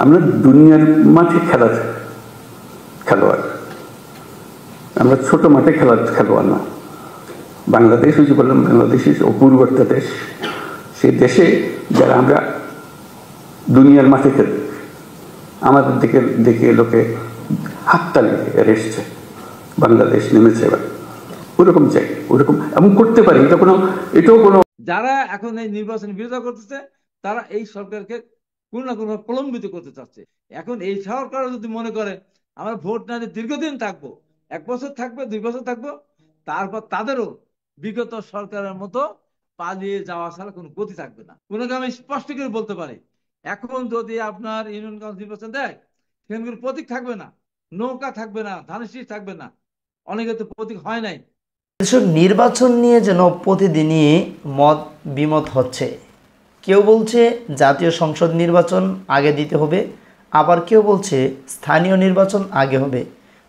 আমরা দুনিয়ার মাঠে খেলার খেলোয়াড়, আমরা ছোট মাঠে খেলার খেলোয়াড় না। বাংলাদেশ, ওই যে বললাম, বাংলাদেশ অপূর্ব একটা দেশ। সেই দেশে যারা আমরা দুনিয়ার মাঠে খেলি, আমাদের দিকে দেখে লোকে হাততালি এসছে, বাংলাদেশ নেমেছে এবার। ওরকম চাই, ওরকম এমন করতে পারি, এটাও কোনো। যারা এখন এই নির্বাচন বিরোধিতা করতেছে তারা এই সরকারকে কোনো না কোনো প্রলম্বিত করতে চাচ্ছে। এখন এই সরকার যদি মনে করে আমরা ভোট না দিয়ে দীর্ঘদিন থাকবো, 1 বছর থাকবে, 2 বছর থাকবো, তারপর তাদেরও বিগত সরকারের মতো পালিয়ে যাওয়া ছাড়া কোনো গতি থাকবে না। কোনোকে আমি স্পষ্ট করে বলতে পারি, এখন যদি আপনার ইউনিয়ন কাউন্সিল নির্বাচন দেয়, সেখানে কোনো প্রতীক থাকবে না, নৌকা থাকবে না, ধানের শীষ থাকবে না। অনেকে তো প্রতীক হয় নাই। এসব নির্বাচন নিয়ে যেন প্রতিদিনই মত বিমত হচ্ছে। কেউ বলছে জাতীয় সংসদ নির্বাচন আগে দিতে হবে, আবার কেউ বলছে স্থানীয় নির্বাচন আগে হবে।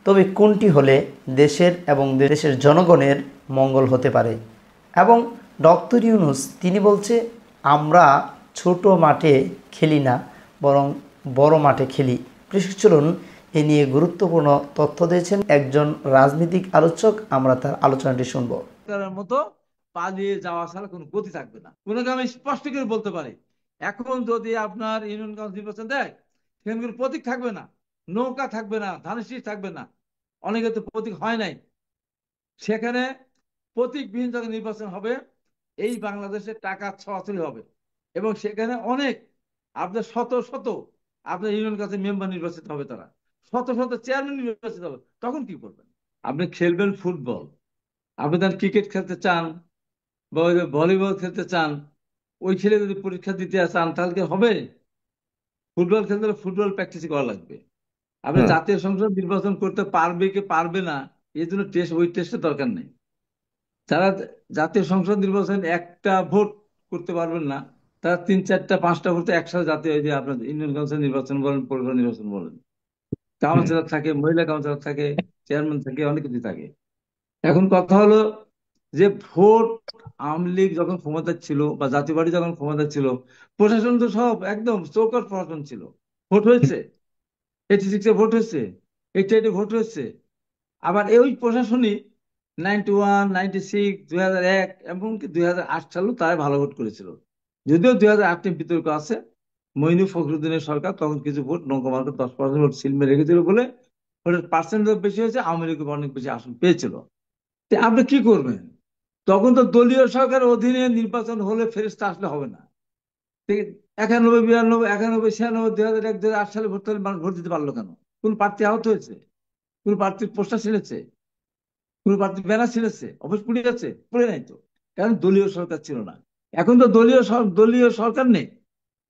তবে কোনটি হলে দেশের এবং দেশের জনগণের মঙ্গল হতে পারে? এবং ডক্টর ইউনূস তিনি বলছে আমরা ছোট মাঠে খেলি না, বরং বড় মাঠে খেলি। প্রিয় চলুন এ নিয়ে গুরুত্বপূর্ণ তথ্য দিয়েছেন একজন রাজনৈতিক আলোচক, আমরা তার আলোচনাটি শুনব। মতো পালিয়ে যাওয়া ছাড়া কোনো গতি থাকবে না। কোনোকে আমি স্পষ্ট করে বলতে পারি, এখন যদি আপনার ইউনিয়ন কাউন্সিল নির্বাচন দেয়, সেখানে কোনো প্রতীক থাকবে না, নৌকা থাকবে না, ধানের শীষ থাকবে না। অনেকে তো প্রতীক হয় নাই। সেখানে প্রতীকবিহীন যখন নির্বাচন হবে, এই বাংলাদেশে টাকা ছড়াছড়ি হবে এবং সেখানে অনেক আপনার শত শত আপনার ইউনিয়ন কাউন্সিল মেম্বার নির্বাচিত হবে, তারা শত শত চেয়ারম্যান নির্বাচিত হবে। তখন কি করবেন? আপনি খেলবেন ফুটবল, আপনি তার ক্রিকেট খেলতে চান বা ভলিবল খেলতে চান, ওই ছেলে যদি পরীক্ষা দিতে চান তাহলে কি হবে? ফুটবল খেলতে হলে ফুটবল প্র্যাকটিস করা লাগবে। আপনি জাতীয় সংসদ নির্বাচন করতে পারবে কি পারবে না, এই জন্য টেস্ট, ওই টেস্টের দরকার নেই। যারা জাতীয় সংসদ নির্বাচন একটা ভোট করতে পারবেন না, তারা 3, 4, 5টা ভোট একসাথে জাতীয়, যে আপনার ইউনিয়ন কাউন্সিল নির্বাচন বলেন, পৌরসভা নির্বাচন বলেন, কাউন্সিলর থাকে, মহিলা কাউন্সিলর থাকে, চেয়ারম্যান থাকে, অনেক কিছু থাকে। এখন কথা হলো যে ভোট, আওয়ামী লীগ যখন ক্ষমতা ছিল বা জাতীয় পার্টি যখন ক্ষমতা ছিল, প্রশাসন তো সব একদম চৌকাঠ প্রশাসন ছিল। ভোট হয়েছে, 86-এ ভোট হয়েছে, 88-এ ভোট হয়েছে। আবার এই প্রশাসনই 91, 96, 2001 এমনকি 2008 সালেও তারা ভালো ভোট করেছিল। যদিও 2008-এ বিতর্ক আছে, মইনু ফখরুদ্দিনের সরকার তখন কিছু ভোট নৌকা 10% ভোট সিল মেরে রেখেছিল বলে ভোটের পার্সেন্ট বেশি হয়েছে, আওয়ামী লীগ অনেক বেশি আসন পেয়েছিল। আপনি কি করবেন? তখন তো দলীয় সরকারের অধীনে নির্বাচন হলে ফেরেস্তা আসলে হবে না। ঠিক, 91, 92, 91, 96, 2001, 2008 সালে ভোট হলে মানুষ ভোট দিতে পারলো কেন? কোন প্রার্থী আহত হয়েছে? কোন প্রার্থীর পোস্টার ছিঁড়েছে? কোন প্রার্থী ব্যানার ছিঁড়েছে? অফিস পুড়ে গেছে? পুড়ে নাই তো, কারণ দলীয় সরকার ছিল না। এখন তো দলীয় সরকার নেই,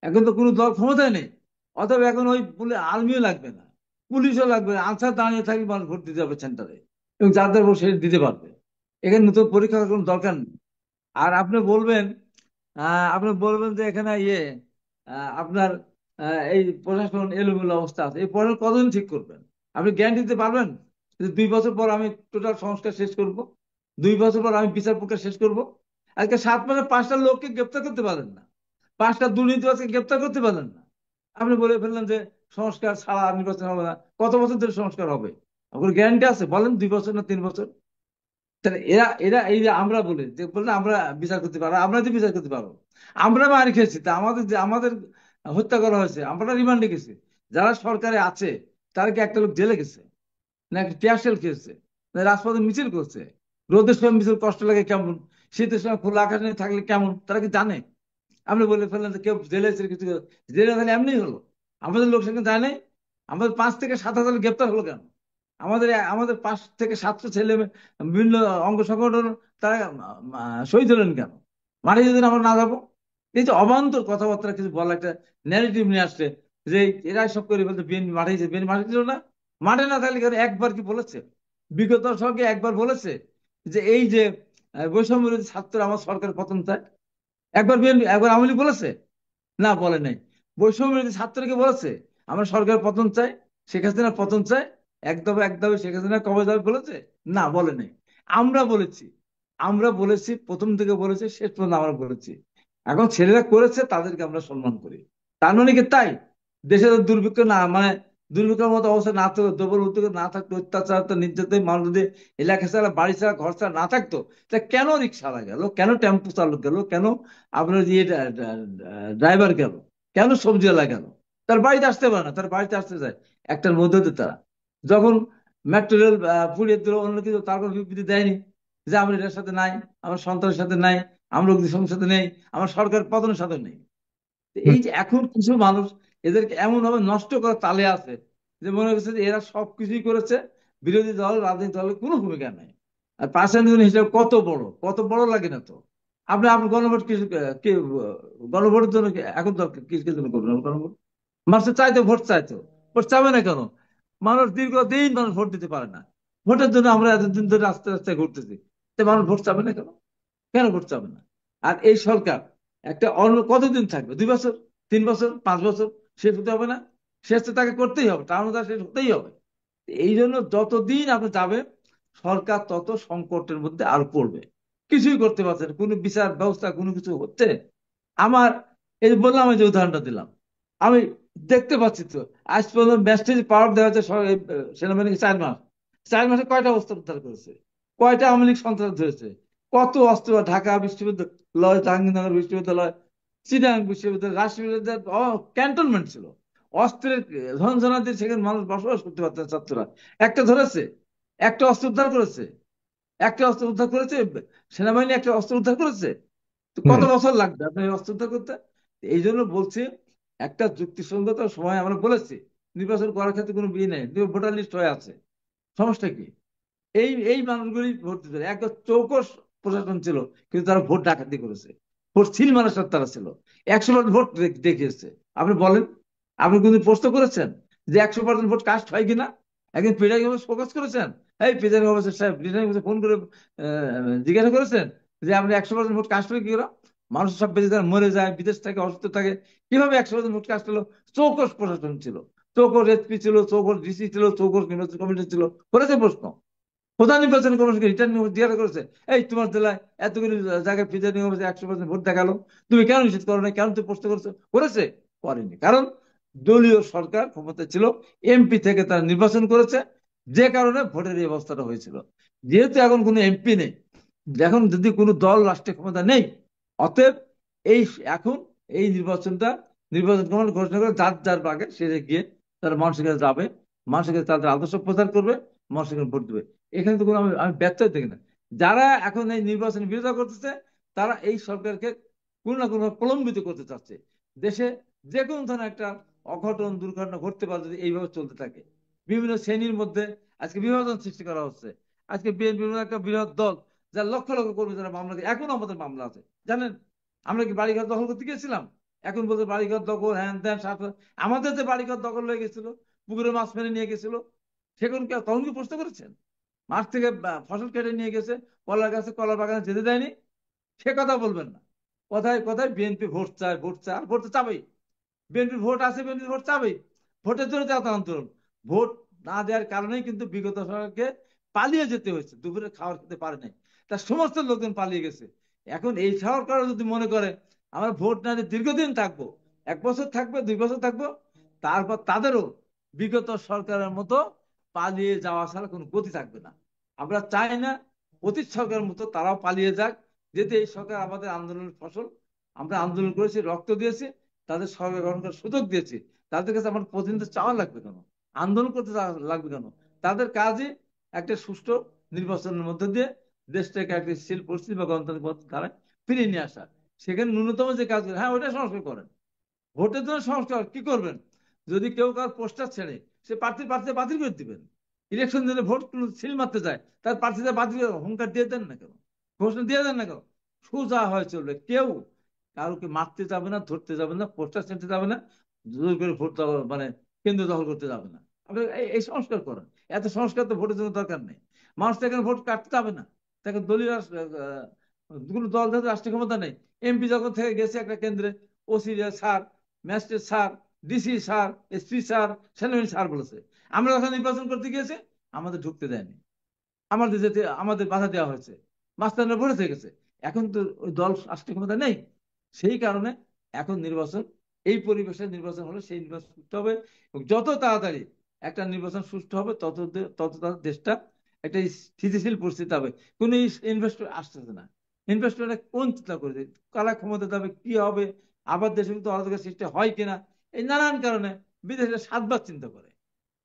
এখন তো কোনো দল ক্ষমতায় নেই। অথবা এখন ওই আর্মিও লাগবে না, পুলিশও লাগবে না, আনসার দাঁড়িয়ে থাকলে মানুষ ভোট দিতে যাবে সেন্টারে, এবং যাদের ভোট সে দিতে পারবে। এখানে নতুন পরীক্ষার কোনো দরকার নেই। আর আপনি বলবেন যে এখানে আপনার এই প্রশাসন এলোমেলো অবস্থা আছে, এই প্রশাসন কতদিন ঠিক করবেন? আপনি গ্যারান্টি দিতে পারবেন যে 2 বছর পর আমি টোটাল সংস্কার শেষ করব, 2 বছর পর আমি বিচার প্রক্রিয়া শেষ করব? আজকে 7 মাসে 5টা লোককে গ্রেপ্তার করতে পারেন না, 5টা দুর্নীতিবাজকে গ্রেপ্তার করতে পারেন না। আপনি বলে ফেললেন যে সংস্কার ছাড়া নির্বাচন হবে না। কত বছর ধরে সংস্কার হবে? আপনার গ্যারান্টি আছে? বলেন, 2 বছর না 3 বছর? তাহলে এরা এরা এই যে আমরা বলি যে বললে আমরা বিচার করতে পারবো, আমরা যে বিচার করতে পারবো, আমরা মারি খেয়েছি, তা আমাদের হত্যা করা হয়েছে, আমরা রিমান্ডে গেছি। যারা সরকারে আছে তারা কি একটা লোক জেলে গেছে, না একটা টিয়ারশেল খেয়েছে, না রাজপথে মিছিল করছে? রোদের সময় মিছিল কষ্ট লাগে কেমন, শীতের সময় খোলা আকাশ নিয়ে থাকলে কেমন, তারা কি জানে? আপনি বলে ফেললেন যে কেউ জেলে কিছু, জেলে তাহলে এমনি হলো। আমাদের লোক সেখানে যায় নাই? আমাদের 5 থেকে 7 হাজার গ্রেপ্তার হলো কেন? আমাদের আমাদের 5 থেকে 700 ছেলে বিভিন্ন অঙ্গ সংগঠন তারা শহীদ হলেন কেন? মাঠে যদি আমরা না যাবো? এই যে অবান্তর কথাবার্তা কিছু বলা, একটা ন্যারেটিভ নিয়ে আসছে যে এরাই সব করে বলতে বিএনপি মাঠে গেছে, বিএনপি মাঠে ছিল না। মাঠে না থাকলে কেন? একবার কি বলেছে? বিগত সরকার একবার বলেছে যে এই যে বৈষম্য বিরোধী ছাত্র আমার সরকার পতন চায়? একবার বিএনপি, একবার আওয়ামী লীগ বলেছে? না, বলে নাই। বৈষম্য বিরোধী ছাত্রকে বলেছে আমরা সরকার পতন চাই, শেখ হাসিনা পতন চাই, একদবে শেখ হাসিনা কবে যাবে বলেছে? না, বলে নাই। আমরা বলেছি, আমরা বলেছি, প্রথম থেকে বলেছি, শেষ পর্যন্ত আমরা বলেছি। এখন ছেলেরা করেছে, তাদেরকে আমরা সম্মান করি। তার মানে কি তাই দেশে যদি দুর্ভিক্ষ না মানে দুর্ভিক্ষের মতো অবস্থা না থাকতো, দ্রব্য উদ্যোগ না থাকতো, অত্যাচার নির্যাতন, মানুষ যদি এলাকা ছাড়া বাড়ি ছাড়া ঘর ছাড়া না থাকতো, তা কেন রিক্সাওয়ালা গেল, কেন টেম্পো চালক গেল, কেন আপনার ইয়ে ড্রাইভার গেল, কেন সবজিওয়ালা গেল? তার বাড়িতে আসতে পারে না, তার বাড়িতে আসতে চায় একটার মধ্যে দিয়ে তারা। যখন মেট্রো রেল পুড়িয়ে দিল, অন্য কিছু, তার কোনো বিবৃতি দেয়নি যে আমরা এটার সাথে নাই, আমার সন্তানের সাথে নাই, আমরা অগ্নিশমের সাথে নেই, আমার সরকার পতনের সাথে নেই। তো এই যে এখন কিছু মানুষ এদেরকে এমন ভাবে নষ্ট করার তালে আছে যে মনে করছে যে এরা সবকিছুই করেছে, বিরোধী দল রাজনৈতিক দলের কোনো ভূমিকা নাই। আর পার্সেন্টেজ হিসাবে কত বড়, কত বড় লাগে না তো? আপনি গণভোট কিছু কি গণভোটের জন্য এখন দরকার কিসের জন্য করবেন গণভোট? মানুষ চাইতো, ভোট চাইতো, ভোট চাবে না কেন? মানুষ দীর্ঘদিন মানুষ ভোট দিতে পারে না, ভোটের জন্য আমরা এতদিন ধরে রাস্তায় রাস্তায় ঘুরতেছি। তো মানুষ ভোট চাবে না কেন? কেন ভোট চাবে না? আর এই সরকার একটা অন্য কতদিন থাকবে? 2 বছর, 3 বছর, 5 বছর? শেষ হতে হবে না? শেষ তো তাকে করতেই হবে, তার অনুযায়ী শেষ হতেই হবে। এই জন্য যতদিন আপনি যাবে, সরকার তত সংকটের মধ্যে আরো পড়বে। কিছুই করতে পারছে না, কোনো বিচার ব্যবস্থা কোনো কিছু হচ্ছে। আমার এই যে বললাম, এই যে উদাহরণটা দিলাম, আমি দেখতে পাচ্ছি তো আজ পর্যন্ত ম্যাজিস্ট্রেট পাওয়ার দেওয়া হচ্ছে সেনাবাহিনীকে 4 মাস। 4 মাসে কয়টা অস্ত্র উদ্ধার করেছে? কয়টা আওয়ামী লীগ সন্ত্রাস ধরেছে? কত অস্ত্র ঢাকা বিশ্ববিদ্যালয়, জাহাঙ্গীরনগর বিশ্ববিদ্যালয়, চিটাগাং বিশ্ববিদ্যালয়, রাজশাহী বিশ্ববিদ্যালয় ক্যান্টনমেন্ট ছিল, অস্ত্রের ঝনঝনা দিয়ে সেখানে মানুষ বসবাস করতে পারতেন ছাত্ররা। একটা ধরেছে? একটা অস্ত্র উদ্ধার করেছে? একটা অস্ত্র উদ্ধার করেছে সেনাবাহিনী? একটা অস্ত্র উদ্ধার করেছে? তো কত বছর লাগবে আপনার এই অস্ত্র উদ্ধার করতে? এই জন্য বলছি, একটা যুক্তিসঙ্গত সময় আমরা বলেছি নির্বাচন করার ক্ষেত্রে কোনো বিয়ে নেই, ভোটার লিস্ট হয়ে আছে, সমস্যা কি? এই এই মানুষগুলি ভোট দিতে পারে। একটা চৌকস প্রশাসন ছিল, কিন্তু তারা ভোট ডাকাতি করেছে, ভোট সিল মারার তারা ছিল, 100% ভোট দেখিয়েছে। আপনি বলেন, আপনি কিন্তু প্রশ্ন করেছেন যে 100% ভোট কাস্ট হয় কিনা? একদিন প্রিজাইডিং অফিসার ফোকাস করেছেন? এই প্রিজাইডিং অফিসার সাহেব, প্রিজাইডিং অফিসার ফোন করে জিজ্ঞাসা করেছেন যে আপনি 100% ভোট কাস্ট হয় কি করে? মানুষ সব বেঁচে যায়, মরে যায়, বিদেশ থাকে, অসুস্থ থাকে, কিভাবে 100% ভোট কাস্ট হলো? চৌকস প্রশাসন ছিল, চৌকস এসপি ছিল, চৌকস ডিসি ছিল, চৌকস নির্বাচন কমিশন ছিল। করেছে প্রশ্ন? প্রধান নির্বাচন কমিশনকে রিটার্ন জিজ্ঞাসা করেছে, এই তোমার জেলায় এতগুলি জায়গায় প্রিজাইডিং অফিসার 100% ভোট দেখালো, তুমি কেন নিষেধ করো না, কেন তুমি প্রশ্ন করেছো? করেছে? করেনি, কারণ দলীয় সরকার ক্ষমতা ছিল, এমপি থেকে তারা নির্বাচন করেছে, যে কারণে ভোটের এই অবস্থাটা হয়েছিল। যেহেতু এখন কোনো এমপি নেই, এখন যদি কোনো দল রাষ্ট্রীয় ক্ষমতা নেই, অতএব এই এখন এই নির্বাচনটা নির্বাচন কমিশন ঘোষণা করে যার যার ভাগে সে গিয়ে তারা মানুষের কাছে যাবে, মানুষের কাছে তাদের আদর্শ প্রচার করবে, মানুষের কাছে ভোট দেবে। এখানে তো কোনো আমি ব্যর্থ দেখি না। যারা এখন এই নির্বাচনের বিরোধিতা করতেছে, তারা এই সরকারকে কোনো না কোনো প্রলম্বিত করতে চাচ্ছে। দেশে যে কোনো ধরনের একটা অঘটন দুর্ঘটনা ঘটতে পারে যদি এইভাবে চলতে থাকে। বিভিন্ন শ্রেণীর মধ্যে আজকে বিভাজন সৃষ্টি করা হচ্ছে। আজকে বিএনপির একটা বৃহৎ দল, যার লক্ষ লক্ষ কর্মী যারা মামলা দিয়ে, এখনো আমাদের মামলা আছে জানেন। আমরা কি বাড়িঘর দখল করতে গিয়েছিলাম? এখন বলতে বাড়িঘর দখল, হ্যান ত্যান আমাদের যে বাড়িঘর দখল হয়ে গেছিল, পুকুরে মাছ মেরে নিয়ে গেছিল, সেখানে তখন কি প্রশ্ন করেছেন? মাঠ থেকে ফসল কেটে নিয়ে গেছে, কলার গাছে কলার বাগানে যেতে দেয়নি, সে কথা বলবেন না। কথায় কথায় বিএনপি ভোট চায়, ভোট চায়, আর ভোট তো চাবেই। বিএনপির ভোট আছে, বিএনপি ভোট চাবেই, ভোটের জন্য এত আন্দোলন। ভোট না দেওয়ার কারণেই কিন্তু বিগত সরকারকে পালিয়ে যেতে হয়েছে, দুপুরে খাবার খেতে পারে নাই, তার সমস্ত লোকজন পালিয়ে গেছে। এখন এই সরকার যদি মনে করে আমরা ভোট না দিয়ে দীর্ঘদিন থাকবো, 1 বছর থাকবে, 2 বছর থাকবো, তারপর তাদেরও বিগত সরকারের মতো পালিয়ে যাওয়া ছাড়া কোনো গতি থাকবে না। আমরা চাই না অতীত সরকারের মতো তারাও পালিয়ে যাক, যেহেতু এই সরকার আমাদের আন্দোলনের ফসল, আমরা আন্দোলন করেছি, রক্ত দিয়েছি, তাদের সরকার গঠন করার সুযোগ দিয়েছি, তাদের কাছে আমার প্রতিনিধি চাওয়া লাগবে কেন, আন্দোলন করতে লাগবে কেন? তাদের কাজই একটা সুষ্ঠু নির্বাচনের মধ্যে দিয়ে দেশটাকে একটা স্থির পরিস্থিতি বা গণতান্ত্রিক ধারায় ফিরিয়ে নিয়ে আসা। সেখানে ন্যূনতম যে কাজ করে, হ্যাঁ ওটা সংস্কার করেন। ভোটের জন্য সংস্কার কি করবেন? যদি কেউ কার পোস্টার ছেড়ে, সে প্রার্থী বাতিল করে দিবেন। ইলেকশন দিনে ভোট সিল মারতে যায়, তার প্রার্থীদের বাতিল হুঙ্কার দিয়ে দেন না কেন, ঘোষণা দিয়ে দেন না কেন? সোজা হয় চলবে, কেউ কারোকে মারতে যাবে না, ধরতে যাবে না, পোস্টার ছেড়তে যাবে না, জোর করে ভোট মানে কেন্দ্র দখল করতে যাবে না। আপনি এই সংস্কার করেন। এত সংস্কার তো ভোটের জন্য দরকার নেই। মানুষ তো এখানে ভোট কাটতে যাবে না, তাকে দলীয় কোনো দল যেহেতু রাষ্ট্রীয় ক্ষমতা নেই, এমপি যখন থেকে গেছে একটা কেন্দ্রে, OC sir, magistrate sir, DC sir, SP sir, সেনাবাহিনী স্যার বলেছে। আমরা যখন নির্বাচন করতে গিয়েছে, আমাদের ঢুকতে দেয়নি, আমাদের যেতে আমাদের বাধা দেওয়া হয়েছে, মাস্টাররা ভরে থেকে গেছে। এখন তো ওই দল রাষ্ট্রীয় ক্ষমতা নেই, সেই কারণে এখন নির্বাচন এই পরিবেশে নির্বাচন হলে সেই নির্বাচন সুষ্ঠু হবে, এবং যত তাড়াতাড়ি একটা নির্বাচন সুষ্ঠু হবে তত তাড়াতাড়ি দেশটা একটা স্থিতিশীল পরিস্থিতি হবে। কোনো ইনভেস্টর আসতেছে না, ইনভেস্টররা কোন চিন্তা করে কারা ক্ষমতা যাবে, কি হবে, আবার দেশে কিন্তু অরাজকতা সৃষ্টি হয় কিনা, এই নানান কারণে বিদেশে 7 বার চিন্তা করে।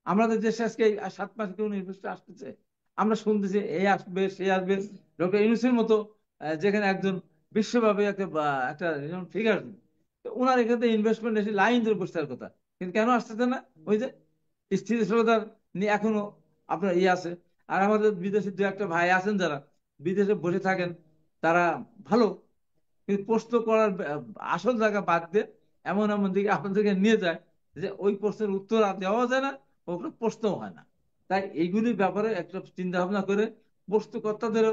আমাদের দেশে আজকে 7 মাসে কেউ ইনভেস্টর আসতেছে? আমরা শুনতেছি এই আসবে সে আসবে, ডক্টর ইউনূসের মতো যেখানে একজন বিশ্বব্যাপী একটা ফিগার, ওনার এখানে ইনভেস্টমেন্ট এসে লাইন ধরে বসে থাকার কথা, কিন্তু কেন আসতেছে না? ওই যে স্থিতিশীলতার নিয়ে এখনো আপনার আছে। আর আমাদের বিদেশে 2-1টা ভাই আছেন যারা বিদেশে বসে থাকেন, তারা ভালো, কিন্তু প্রশ্ন করার আসল জায়গা বাদ দিয়ে এমন এমন দিকে আপনাদেরকে নিয়ে যায় যে ওই প্রশ্নের উত্তর আর দেওয়া যায় না, ওগুলো প্রশ্নও হয় না। তাই এইগুলির ব্যাপারে একটা চিন্তা ভাবনা করে প্রশ্নকর্তাদেরও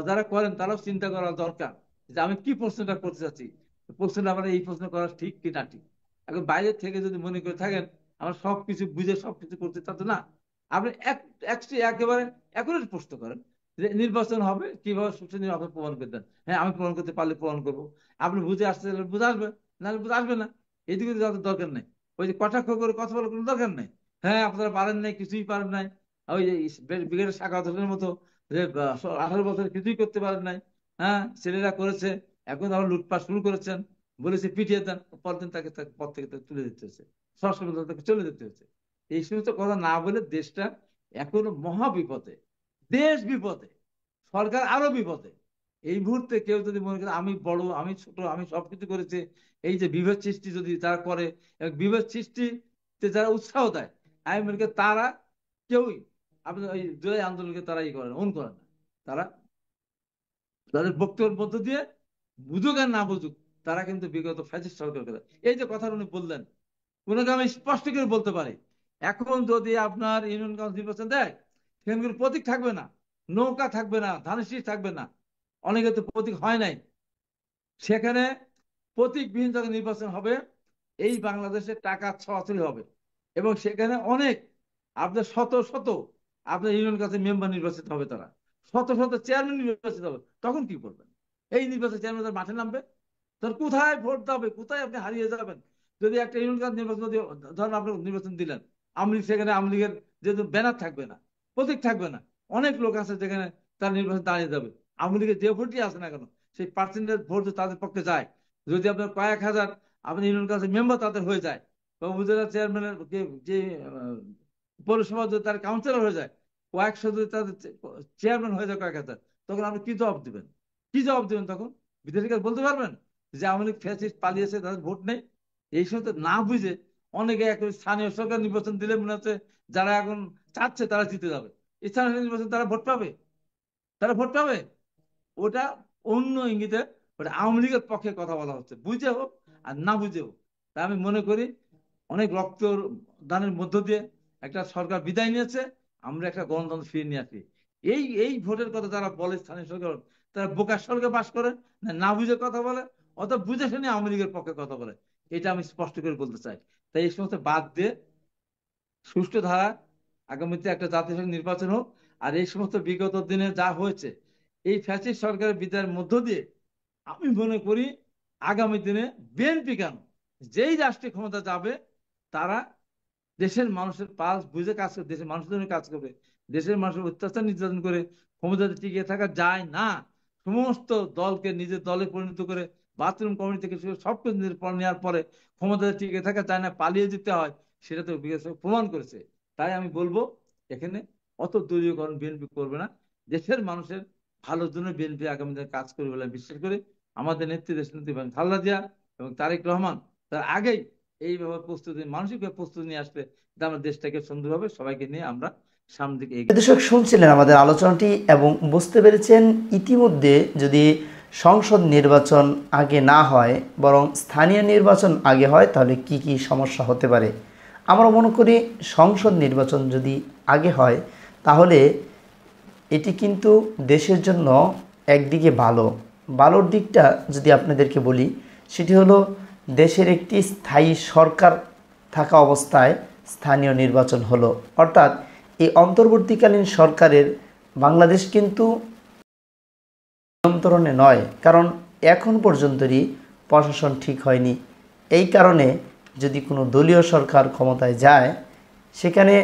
যারা করেন তারাও চিন্তা করা দরকার যে আমি কি প্রশ্নটা করতে চাচ্ছি, প্রশ্নটা আমরা এই প্রশ্ন করা ঠিক কি না ঠিক। এখন বাইরে থেকে যদি মনে করে থাকেন আমরা সবকিছু বুঝে সবকিছু করতে, তা তো না। আপনি একেবারে অ্যাকুরেট প্রশ্ন করেন যে নির্বাচন হবে কিভাবে সুষ্ঠু নির্বাচন প্রমাণ করে দেন। হ্যাঁ, আমি প্রমাণ করতে পারলে প্রমাণ করবো। আপনি বুঝে আসতে বুঝে আসবে, নাহলে বুঝে আসবে না। এদিকে যাওয়ার দরকার নেই, ওই যে কটাক্ষ করে কথা বলার কোনো দরকার নেই। হ্যাঁ, আপনারা পারেন নাই, কিছুই পারেন নাই, ওই যে ব্রিগেডের শাখা ধরনের মতো যে 18 বছর কিছুই করতে পারেন নাই। হ্যাঁ, ছেলেরা করেছে, এখন আবার লুটপাট শুরু করেছেন, বলেছে পিটিয়ে দেন, পরদিন তাকে পদ থেকে তুলে দিতে হচ্ছে, সরাসরি তাকে চলে যেতে হচ্ছে। এই সমস্ত কথা না বলে দেশটা এখনো মহা বিপদে, দেশ বিপদে, সরকার আরো বিপদে। এই মুহূর্তে কেউ যদি মনে করে আমি বড়, আমি ছোট, আমি সবকিছু করেছি, এই যে বিভেদ সৃষ্টি যদি তারা করে, বিভেদ সৃষ্টিতে যারা উৎসাহ দেয়, আমি মনে করি তারা কেউই আপনার ওই জুলাই আন্দোলনকে তারা করেন, করেন না। তারা তাদের বক্তব্যের মধ্য দিয়ে বুঝুক আর না বুঝুক, তারা কিন্তু বিগত ফ্যাসিস্ট সরকার করে। এই যে কথা উনি বললেন, ওনাকে আমি স্পষ্ট করে বলতে পারি, এখন যদি আপনার ইউনিয়ন কাউন্সিল নির্বাচন দেয়, সেখানে কোনো প্রতীক থাকবে না, নৌকা থাকবে না, ধানের শীষ থাকবে না, অনেকে তো প্রতীক হয় নাই। সেখানে প্রতীকবিহীন যখন নির্বাচন হবে, এই বাংলাদেশে টাকা ছড়াছড়ি হবে, এবং সেখানে অনেক আপনার শত শত আপনার ইউনিয়ন কাউন্সিল মেম্বার নির্বাচিত হবে, তারা শত শত চেয়ারম্যান নির্বাচিত হবে। তখন কি করবেন? এই নির্বাচন চেয়ারম্যান মাঠে নামবে, তার কোথায় ভোট দেবে, কোথায় আপনি হারিয়ে যাবেন? যদি একটা ইউনিয়ন কাউন্সিল নির্বাচন, যদি ধরেন আপনি নির্বাচন দিলেন, আওয়ামী লীগ, সেখানে আওয়ামী লীগের যেহেতু ব্যানার থাকবে না, প্রতীক থাকবে না, অনেক লোক আছে যেখানে তার নির্বাচন দাঁড়িয়ে যাবে। আওয়ামী লীগের যে ভোটই আছে না কেন, সেই পার্সেন্টেজ ভোট তাদের পক্ষে যায়। যদি আপনার কয়েক হাজার আপনি ইউনিয়ন কাউন্সিল মেম্বার তাদের হয়ে যায়, বা উপজেলা চেয়ারম্যানের যে পৌরসভা যদি তার কাউন্সিলর হয়ে যায়, কয়েকশো যদি তাদের চেয়ারম্যান হয়ে যায় কয়েক হাজার, তখন আপনি কি জবাব দিবেন? কি জবাব দিবেন তখন? বিদেশিকে বলতে পারবেন যে আওয়ামী লীগ ফ্যাসিস্ট পালিয়েছে, তাদের ভোট নেই? এই সময় না বুঝে অনেকে এখন স্থানীয় সরকার নির্বাচন দিলে মনে হচ্ছে যারা এখন চাচ্ছে তারা জিতে যাবে। স্থানীয় নির্বাচন তারা ভোট পাবে? তারা ভোট পাবে? ওটা অন্য ইঙ্গিতে, ওটা আওয়ামী লীগের পক্ষে কথা বলা হচ্ছে, বুঝে হোক আর না বুঝে হোক। তা আমি মনে করি অনেক রক্ত দানের মধ্য দিয়ে একটা সরকার বিদায় নিয়েছে, আমরা একটা গণতন্ত্র ফিরে নিয়ে আসি। এই এই ভোটের কথা যারা বলে স্থানীয় সরকার, তারা বোকার সরকার বাস করে, না বুঝে কথা বলে, অত বুঝে শুনে আওয়ামী লীগের পক্ষে কথা বলে। এটা আমি স্পষ্ট করে বলতে চাই। তাই এই সমস্ত বাদ দিয়ে সুষ্ঠু ধারা আগামীতে একটা জাতীয় সংসদ নির্বাচন হোক। আর এই সমস্ত বিগত দিনে যা হয়েছে, এই ফ্যাসিস্ট সরকারের বিদায়ের মধ্য দিয়ে আমি মনে করি আগামী দিনে বিএনপি কেন, যেই রাষ্ট্রীয় ক্ষমতা যাবে, তারা দেশের মানুষের পালস বুঝে কাজ করে, দেশের মানুষের জন্য কাজ করবে। দেশের মানুষের অত্যাচার নির্যাতন করে ক্ষমতাতে টিকিয়ে থাকা যায় না। সমস্ত দলকে নিজের দলে পরিণত করে বাথরুম কমিটি থেকে সবকিছু নিজের পর নেওয়ার পরে ক্ষমতাতে টিকে থাকা যায় না, পালিয়ে যেতে হয়, সেটা তো প্রমাণ করেছে। তাই আমি বলবো এখানে অত দলীয়করণ বিএনপি করবে না, দেশের মানুষের ভালোর জন্য বিএনপি আগামী দিনে কাজ করবে বলে বিশ্বাস করি। আমাদের নেত্রী দেশনেত্রী খালেদা জিয়া এবং তারেক রহমান তার আগেই এই ব্যাপারে প্রস্তুতি, মানসিকভাবে প্রস্তুতি নিয়ে আসবে, আমরা দেশটাকে সুন্দরভাবে সবাইকে নিয়ে আমরা সামনের দিকে এগিয়ে। দর্শক, শুনছিলেন আমাদের আলোচনাটি এবং বুঝতে পেরেছেন ইতিমধ্যে যদি সংসদ নির্বাচন আগে না হয় বরং স্থানীয় নির্বাচন আগে হয়, তাহলে কি কি সমস্যা হতে পারে। আমরা মনে করি সংসদ নির্বাচন যদি আগে হয় তাহলে এটি কিন্তু দেশের জন্য একদিকে ভালোর দিকটা যদি আপনাদেরকে বলি, সেটি হলো দেশের একটি স্থায়ী সরকার থাকা অবস্থায় স্থানীয় নির্বাচন হলো, অর্থাৎ এই অন্তর্বর্তীকালীন সরকারের বাংলাদেশ কিন্তু নিয়ন্ত্রণে নয়, কারণ এখন পর্যন্তই প্রশাসন ঠিক হয়নি, এই কারণে যদি কোনো দলীয় সরকার ক্ষমতায় যায়, সেখানে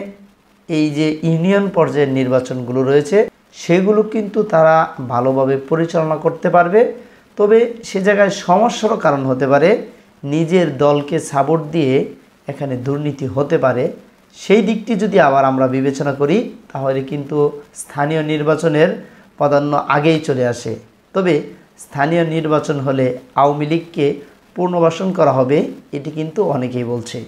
এই যে ইউনিয়ন পর্যায়ের নির্বাচনগুলো রয়েছে সেগুলো কিন্তু তারা ভালোভাবে পরিচালনা করতে পারবে। তবে সে জায়গায় সমস্যারও কারণ হতে পারে, নিজের দলকে সাপোর্ট দিয়ে এখানে দুর্নীতি হতে পারে। সেই দিকটি যদি আবার আমরা বিবেচনা করি তাহলে কিন্তু স্থানীয় নির্বাচনের প্রাধান্য আগেই চলে আসে। তবে স্থানীয় নির্বাচন হলে আওয়ামী লীগকে পুনর্বাসন করা হবে, এটি কিন্তু অনেকেই বলছে।